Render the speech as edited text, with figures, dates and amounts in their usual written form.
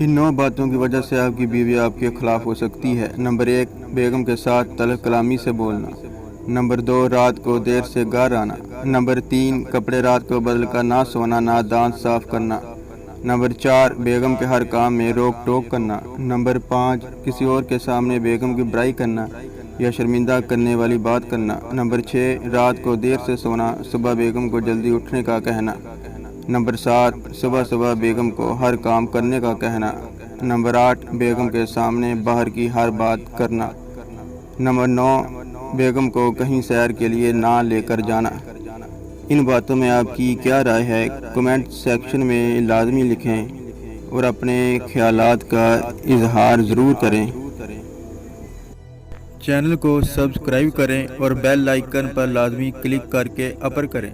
इन 9 बातों की वजह से आपकी बीवी आपके खिलाफ हो सकती है। नंबर 1, बेगम के साथ तलब कलामी से बोलना। नंबर 2, रात को देर से घर आना। नंबर 3, कपड़े रात को बदल कर ना सोना, ना दांत साफ करना। नंबर 4, बेगम के हर काम में रोक टोक करना। नंबर 5, किसी और के सामने बेगम की बुराई करना या शर्मिंदा करने वाली बात करना। नंबर 6, रात को देर से सोना, सुबह बेगम को जल्दी उठने का कहना। नंबर 7, सुबह सुबह बेगम को हर काम करने का कहना। नंबर 8, बेगम के सामने बाहर की हर बात करना। नंबर 9, बेगम को कहीं सैर के लिए ना लेकर जाना। इन बातों में आपकी क्या राय है? कमेंट सेक्शन में लाजमी लिखें और अपने ख्यालात का इजहार ज़रूर करें। चैनल को सब्सक्राइब करें और बेल आइकन पर लाजमी क्लिक करके अपर करें।